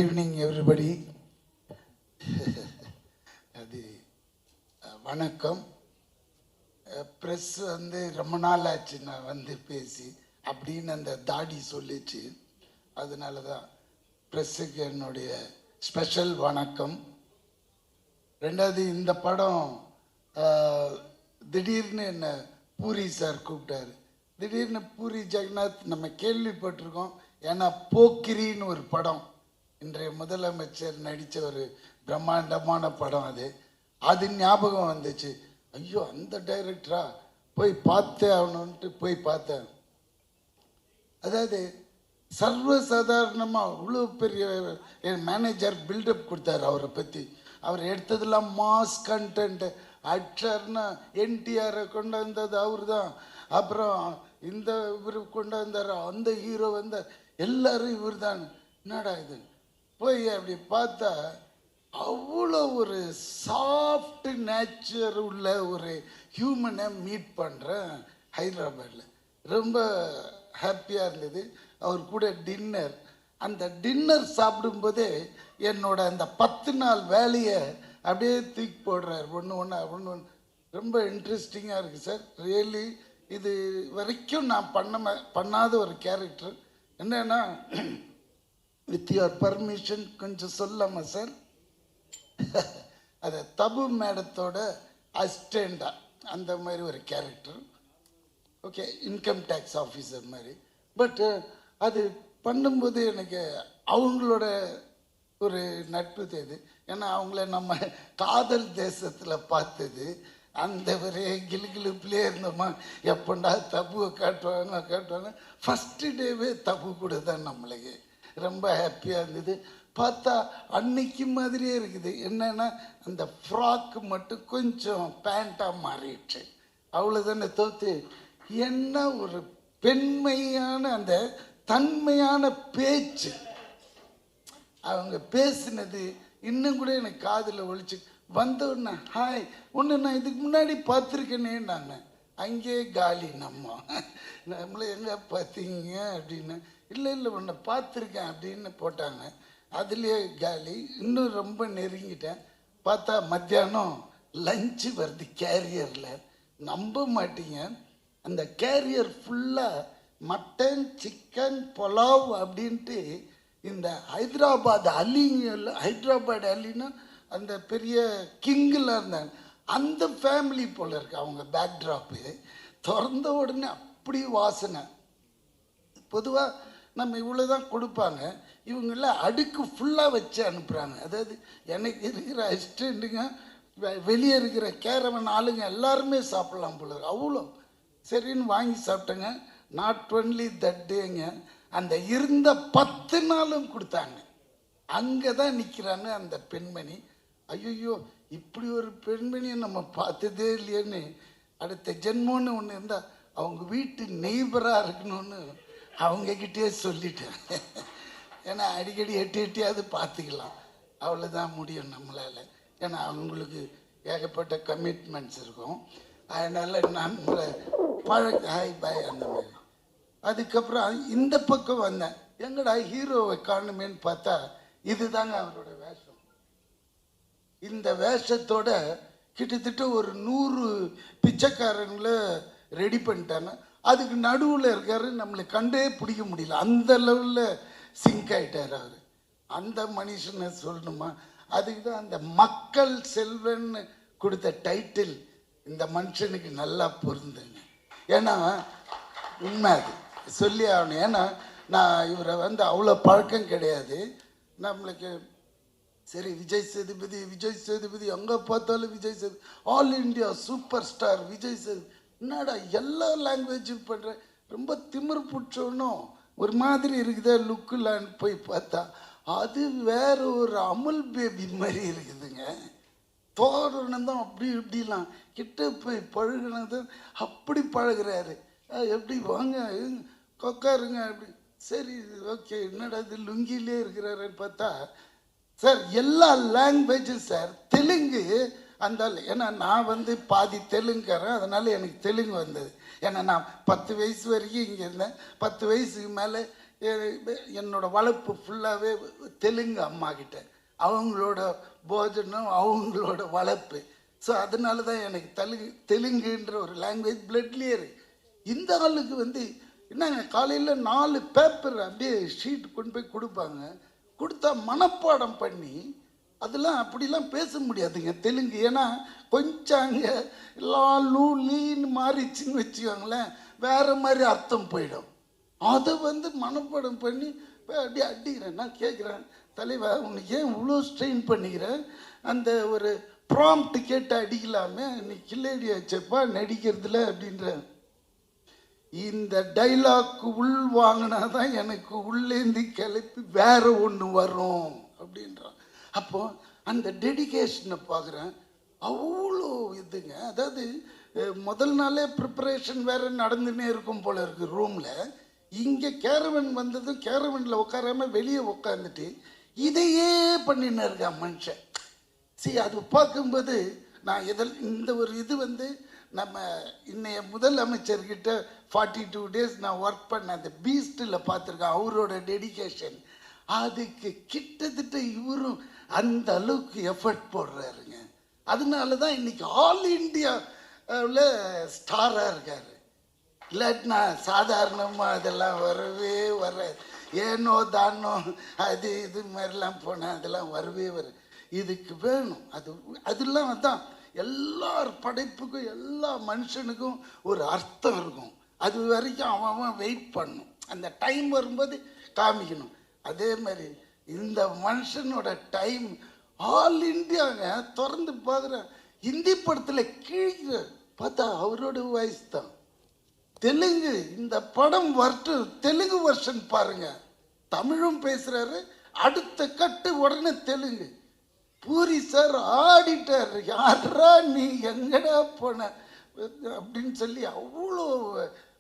Evening everybody. அது வணக்கம். Press ரொம்ப நாள் ஆச்சு நான் பேசி அப்படின்னு அந்த தாடி சொல்லிச்சு. அதனால தான் ப்ரெஸ்ஸுக்கு என்னுடைய ஸ்பெஷல் வணக்கம். ரெண்டாவது, இந்த படம் திடீர்னு என்ன பூரி சார் கூப்பிட்டாரு. திடீர்னு பூரி ஜெகநாத் நம்ம கேள்விப்பட்டிருக்கோம். ஏன்னா போக்கிரின்னு ஒரு படம், இன்றைய முதலமைச்சர் நடித்த ஒரு பிரம்மாண்டமான படம், அது ஞாபகம் வந்துச்சு. ஐயோ, அந்த டைரக்டரா, போய் பார்த்தே ஆகணுன்ட்டு போய் பார்த்தேன். அதாவது சர்வசாதாரணமாக அவ்வளோ பெரிய என் மேனேஜர் பில்டப் கொடுத்தாரு அவரை பற்றி. அவர் எடுத்ததெல்லாம் மாஸ் கண்டென்ட். ஆக்டர்னா என்டிஆரை கொண்டு வந்தது அவர் தான். அப்புறம் இந்த இவர் கொண்டு வந்தார், அந்த ஹீரோ வந்தார், எல்லாரும் இவர் தான். என்னடா இது, போய் அப்படி பார்த்தா அவ்வளோ ஒரு சாஃப்ட் நேச்சர் உள்ள ஒரு ஹியூமனை மீட் பண்ணுறேன் ஹைதராபாத்தில். ரொம்ப ஹாப்பியாக இருந்தது. அவர் கூட டின்னர், அந்த டின்னர் சாப்பிடும்போதே என்னோட அந்த 10 நாள் வேலையை அப்படியே தூக்கி போடுறார். ஒன்று ரொம்ப இன்ட்ரெஸ்டிங்காக இருக்குது சார். ரியலி இது வரைக்கும் நான் பண்ணாத ஒரு கேரக்டர். என்னன்னா, வித் யுவர் பர்மிஷன் கொஞ்சம் சொல்லாமா சார்? அது தபு மேடத்தோட அசிஸ்டண்டா அந்த மாதிரி ஒரு character. Okay, income tax officer மாதிரி. பட் அது பண்ணும்போது எனக்கு அவங்களோட ஒரு நட்பு தேது. ஏன்னா அவங்கள நம்ம காதல் தேசத்தில் பார்த்தது. அந்த ஒரே கிளுகிளுப்புலேயே இருந்தோமா, எப்பண்டா தபுவை காட்டுவாங்க. ஃபஸ்ட்டு டேவே தபு கூட தான் நம்மளுக்கு ரொம்ப ஹாப்பியாக இருந்தது. பார்த்தா அன்னைக்கு மாதிரியே இருக்குது. என்னன்னா, அந்த ஃப்ராக்கு மட்டும் கொஞ்சம் பேண்ட்டாக மாறிடுச்சு, அவ்வளோதானே தோத்து. என்ன ஒரு பெண்மையான அந்த தன்மையான பேச்சு, அவங்க பேசினது இன்னும் கூட எனக்கு காதில் ஒழிச்சு வந்தோடனே, ஹாய் ஒன்று நான் இதுக்கு முன்னாடி பார்த்துருக்கேனே. நான் அங்கே காலி நம்மளை எங்கே பார்த்தீங்க அப்படின்னு. இல்லை ஒன்று பார்த்துருக்கேன் அப்படின்னு போட்டாங்க. அதுலேயே காலி. இன்னும் ரொம்ப நெருங்கிட்டேன். பார்த்தா மத்தியானம் லஞ்சு வருது கேரியரில். நம்ப மாட்டீங்க, அந்த கேரியர் ஃபுல்லாக மட்டன், சிக்கன், புலாவ் அப்படின்ட்டு இந்த ஹைதராபாத் அலின்னா அந்த பெரிய கிங்கில் இருந்தாங்க, அந்த ஃபேமிலி போல் இருக்கு அவங்க பேக்ட்ராப்பு. திறந்த உடனே அப்படி வாசனை. பொதுவாக நம்ம இவ்வளோ தான் கொடுப்பாங்க, இவங்கெல்லாம் அடுக்கு ஃபுல்லாக வச்சு அனுப்புகிறாங்க. அதாவது எனக்கு இருக்கிற அசிஸ்டண்ட்டுங்க, வெளியே இருக்கிற கேரவன் ஆளுங்க எல்லாருமே சாப்பிட்லாம் போல இருக்கு. அவ்வளோ சரின்னு வாங்கி சாப்பிட்டேங்க. நாட் ஒன்லி தட் டேங்க, அந்த இருந்த 10 நாளும் கொடுத்தாங்க. அங்கே தான் நிற்கிறாங்க அந்த பெண்மணி. ஐயோ, இப்படி ஒரு பெண்மணியை நம்ம பார்த்ததே இல்லையேன்னு, அடுத்த ஜென்மோன்னு ஒன்று இருந்தால் அவங்க வீட்டு நெய்பராக இருக்கணும்னு அவங்கக்கிட்டே சொல்லிட்டேன். ஏன்னா அடிக்கடி எட்டியாவது பார்த்துக்கலாம், அவ்வளோதான் முடியும் நம்மளால். ஏன்னா அவங்களுக்கு ஏகப்பட்ட கமிட்மெண்ட்ஸ் இருக்கும். அதனால் நம்மளை ஹாய் பாய் அந்த மாதிரி. அதுக்கப்புறம் இந்த பக்கம் வந்தேன். எங்கடா ஹீரோவை காணுமேன்னு பார்த்தா இதுதாங்க அவரோட வேஷம். இந்த வேஷத்தோட கிட்டத்தட்ட ஒரு 100 பிச்சைக்காரங்களை ரெடி பண்ணிட்டாங்க. அதுக்கு நடுவில் இருக்காரு, நம்மளை கண்டே பிடிக்க முடியல, அந்த லெவலில் சிங்க் ஆகிட்டார் அவர். அந்த மனுஷனை சொல்லணுமா? அதுக்கு தான் அந்த மக்கள் செல்வன்னு கொடுத்த டைட்டில் இந்த மனுஷனுக்கு நல்லா பொருந்துங்க. ஏன்னா உண்மை, அது சொல்லி ஆகணும். ஏன்னா நான் இவரை அவ்வளோ பழக்கம் கிடையாது நம்மளுக்கு. சரி, விஜய் சேதுபதி அங்கே பார்த்தாலும் Vijay Sethupathi, all India super star Vijay Sethupathi. என்னடா எல்லா லாங்குவேஜும் பண்ணுற, ரொம்ப திமிர் பிடிச்சோன்னும் ஒரு மாதிரி இருக்குதா லுக்குலான்னு போய் பார்த்தா அது வேற ஒரு அமுல் பேபி மாதிரி இருக்குதுங்க. தோரணம் தான் அப்படி இப்படிலாம் கிட்ட போய் பழகினது அப்படி பழகிறாரு. எப்படி வாங்க கொக்காருங்க அப்படி. சரி ஓகே, என்னடா இது லுங்கிலே இருக்கிறாருன்னு பார்த்தா சார் எல்லா லாங்குவேஜும் சார். தெலுங்கு அந்த, ஏன்னா நான் பாதி தெலுங்குறேன், அதனால எனக்கு தெலுங்கு வந்தது. ஏன்னா நான் 10 வயசு வரைக்கும் இங்கே இருந்தேன். 10 வயசுக்கு மேலே என்னோட வளர்ப்பு ஃபுல்லாகவே தெலுங்கு அம்மா கிட்ட, அவங்களோட போஜனம் அவங்களோட வளர்ப்பு. ஸோ அதனால தான் எனக்கு தெலுங்குன்ற ஒரு லாங்குவேஜ் பிளட்லேயே இருக்கு. இந்த ஆளுக்கு வந்து என்னங்க, காலையில் 4 பேப்பர் அப்படியே ஷீட் கொண்டு போய் கொடுப்பாங்க, கொடுத்தா மனப்பாடம் பண்ணி அதெல்லாம் அப்படிலாம் பேச முடியாதுங்க தெலுங்கு. ஏன்னா கொஞ்சம் அங்கே லூ லீன்னு மாறிச்சின்னு வச்சுக்கோங்களேன், வேறு மாதிரி அர்த்தம் போயிடும். அதை வந்து மனப்பாடம் பண்ணி அப்படியே அடிக்கிறேன். நான் கேட்குறேன், தலைவா உனக்கு ஏன் இவ்வளோ ஸ்ட்ரெயின் பண்ணிக்கிறேன், அந்த ஒரு ப்ராம்ப்ட் கேட்டு அடிக்கலாமே, நீ கில்லேடி வச்சப்பா நடிக்கிறதுல அப்படின்ற. இந்த டைலாக் உள் வாங்கினா தான் எனக்கு உள்ளேந்தி கிளப்பி வேற ஒன்று வரும் அப்படின்றான். அப்போ அந்த டெடிகேஷனை பார்க்குறேன், அவ்வளோ இதுங்க. அதாவது முதல் நாளே ப்ரிப்பரேஷன் வேற நடந்துன்னே இருக்கும் போல இருக்கு ரூமில். இங்கே கேரவன் வந்ததும் கேரவனில் உட்காராம வெளியே உட்காந்துட்டு இதையே பண்ணின்னு இருக்கான் மனுஷன். சரி, அது பார்க்கும்போது நான் இந்த ஒரு இது வந்து நம்ம இன்னைய முதலமைச்சர்கிட்ட 42 days நான் ஒர்க் பண்ண அந்த பீஸ்டில் பார்த்துருக்கேன். அவரோட டெடிகேஷன் அதுக்கு கிட்டத்தட்ட இவரும் அந்த அளவுக்கு எஃபர்ட் போடுறாருங்க. அதனால தான் இன்னைக்கு ஆல் இண்டியாவில் ஸ்டாராக இருக்காரு. இல்லாட்டினா சாதாரணமாக அதெல்லாம் வரவே வராது. ஏனோ தானோ அது இது மாதிரிலாம் போனால் அதெல்லாம் வரவே வராது. இதுக்கு வேணும். அதெல்லாம் தான் எல்லார் படைப்புக்கும் எல்லா மனுஷனுக்கும் ஒரு அர்த்தம் இருக்கும். அது வரைக்கும் அவன் வெயிட் பண்ணும், அந்த டைம் வரும்போது காமிக்கணும். அதே மாதிரி இந்த மனுஷனோட டைம் ஆல் இண்டியாங்க. திறந்து பார்க்குறேன், ஹிந்தி படத்தில் கீழே பார்த்தா அவரோட வாய்ஸ் தான். தெலுங்கு இந்த படம் வரட்டும், தெலுங்கு வெர்ஷன் பாருங்க, தமிழும் பேசுறாரு, அடுத்த கட்டு உடனே தெலுங்கு. பூரி சார் ஆடிட்டார், யாரா நீ எங்கடா போன அப்படின்னு சொல்லி அவ்வளோ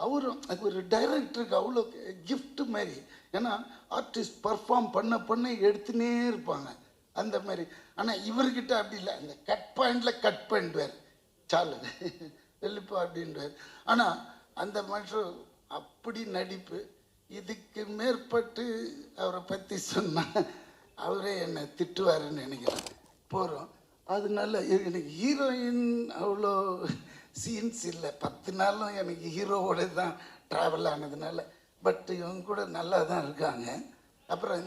அவரும் ஒரு டைரக்டருக்கு அவ்வளோ கிஃப்ட் மாதிரி. ஏன்னா ஆர்டிஸ்ட் பர்ஃபார்ம் பண்ண எடுத்துனே இருப்பாங்க அந்த மாதிரி. ஆனால் இவர்கிட்ட அப்படி இல்லை, அந்த கட் பாயிண்டில் கட் பண்ணிடுவார், சாலு வெளிப்பா அப்படின்வார். ஆனால் அந்த மனுஷன் அப்படி நடிப்பு. இதுக்கு மேற்பட்டு அவரை பற்றி சொன்னால் அவரே என்னை திட்டுவாருன்னு நினைக்கிறேன். போகிறோம். அதனால எனக்கு ஹீரோயின் அவ்வளோ சீன்ஸ் இல்லை. 10 நாளும் எனக்கு ஹீரோவோட தான் ட்ராவல் ஆனதுனால. பட் இவங்க கூட நல்லா தான் இருக்காங்க. அப்புறம்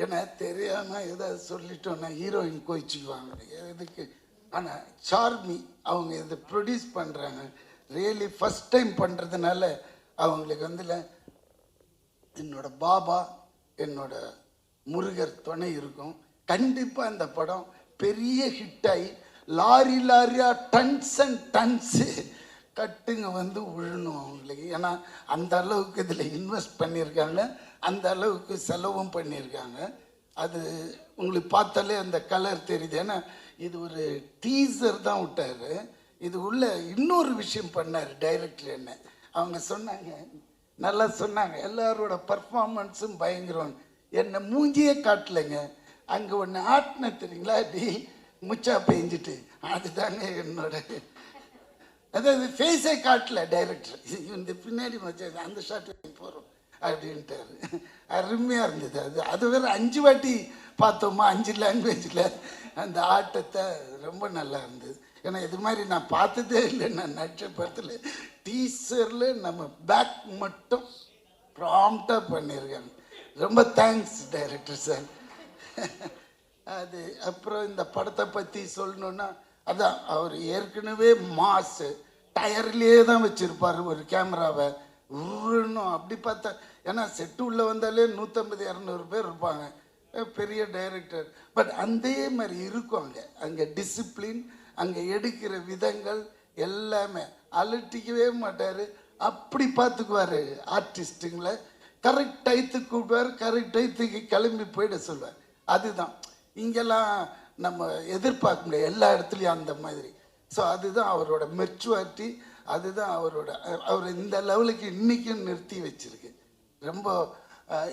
ஏன்னா தெரியாமல் ஏதாவது சொல்லிட்டோன்னா ஹீரோயின் கோச்சிக்குவாங்க எதுக்கு. ஆனால் சார்மி அவங்க இதை ப்ரொடியூஸ் பண்ணுறாங்க, ரியலி ஃபஸ்ட் டைம் பண்ணுறதுனால அவங்களுக்கு வந்து என்னோட பாபா என்னோட முருகர் துணை இருக்கும். கண்டிப்பாக அந்த படம் பெரிய ஹிட் ஆகி லாரியா டன்ஸ் அண்ட் டன்ஸு கட்டுங்க வந்து விழணும் அவங்களுக்கு. ஏன்னா அந்த அளவுக்கு இதில் இன்வெஸ்ட் பண்ணியிருக்காங்க, அந்த அளவுக்கு செலவும் பண்ணியிருக்காங்க. அது உங்களுக்கு பார்த்தாலே அந்த கலர் தெரியுது. ஏன்னா இது ஒரு டீசர் தான் விட்டார். இது உள்ள இன்னொரு விஷயம் பண்ணார் டைரக்டர். என்ன அவங்க சொன்னாங்க, நல்லா சொன்னாங்க, எல்லாரோட பர்ஃபார்மன்ஸும் பயங்கரம். என்னை மூஞ்சியே காட்டலைங்க, அங்கே ஒன்று ஆட்டின தெரியுங்களா, அப்படி முச்சா பெஞ்சிட்டு, அதுதாங்க என்னோட. அதாவது ஃபேஸே காட்டல டைரக்டர், இந்த பின்னாடி மச்சா அந்த ஷாட் போகிறோம் அப்படின்ட்டாரு. அருமையாக இருந்தது. அது வேறு 5 வாட்டி பார்த்தோமா, 5 லாங்குவேஜில் அந்த ஆட்டத்தை. ரொம்ப நல்லா இருந்தது. ஏன்னா இது மாதிரி நான் பார்த்ததே இல்லை. நான் நடிச்ச படத்தில் டீசரில் நம்ம பேக் மட்டும் ப்ராம்ப்டாக பண்ணியிருக்காங்க. ரொம்ப தேங்க்ஸ் டைரக்டர் சார். அது அப்புறம் இந்த படத்தை பற்றி சொல்லணுன்னா, அதான் அவர் ஏற்கனவே மாசு டயர்லேயே தான் வச்சுருப்பார் ஒரு கேமராவை உருணும். அப்படி பார்த்தா ஏன்னா செட்டு உள்ளே வந்தாலே 150-200 பேர் இருப்பாங்க, பெரிய டைரக்டர். பட் அதே மாதிரி இருக்கும் அங்கே டிசிப்ளின், அங்கே எடுக்கிற விதங்கள் எல்லாமே. அலட்டிக்கவே மாட்டார், அப்படி பார்த்துக்குவார் ஆர்டிஸ்ட்டுங்களை. கரெக்ட் டயத்துக்கு கூப்பிடுவார், கரெக்ட் டயத்துக்கு கிளம்பி போயிட சொல்லுவார். அதுதான் இங்கெல்லாம் நம்ம எதிர்பார்க்க முடியாது எல்லா இடத்துலையும் அந்த மாதிரி. ஸோ அதுதான் அவரோட மெச்சுவாரிட்டி, அதுதான் அவர் இந்த லெவலுக்கு இன்றைக்கும் நிறுத்தி வச்சிருக்கு. ரொம்ப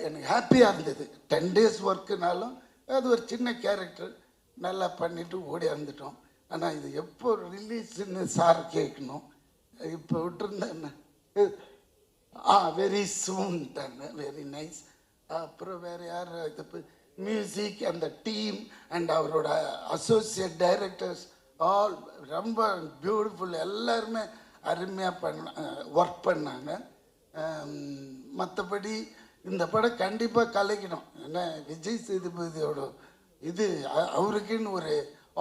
எனக்கு ஹாப்பியாக இருந்தது. 10 days ஒர்க்குனாலும் அது ஒரு சின்ன கேரக்டர் நல்லா பண்ணிவிட்டு ஓடி வந்துட்டோம். ஆனால் இது எப்போ ரிலீஸ்ன்னு சார் கேட்கணும். இப்போ விட்டுருந்தேன் very soon done, very nice. அப்புறம் வேறு யார் இது மியூசிக் அந்த டீம் அண்ட் அவரோட அசோசியேட் டைரக்டர்ஸ் ஆல் ரொம்ப பியூட்டிஃபுல், எல்லாருமே அருமையாக ஒர்க் பண்ணாங்க. மற்றபடி இந்த படம் கண்டிப்பாக கலைக்கணும். ஏன்னா விஜய் சேதுபதியோட இது அவருக்குன்னு ஒரு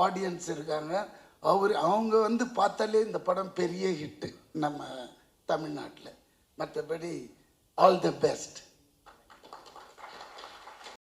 ஆடியன்ஸ் இருக்காங்க. அவங்க வந்து பார்த்தாலே இந்த படம் பெரிய ஹிட்டு நம்ம தமிழ்நாட்டில். மற்றபடி ஆல் தி பெஸ்ட்.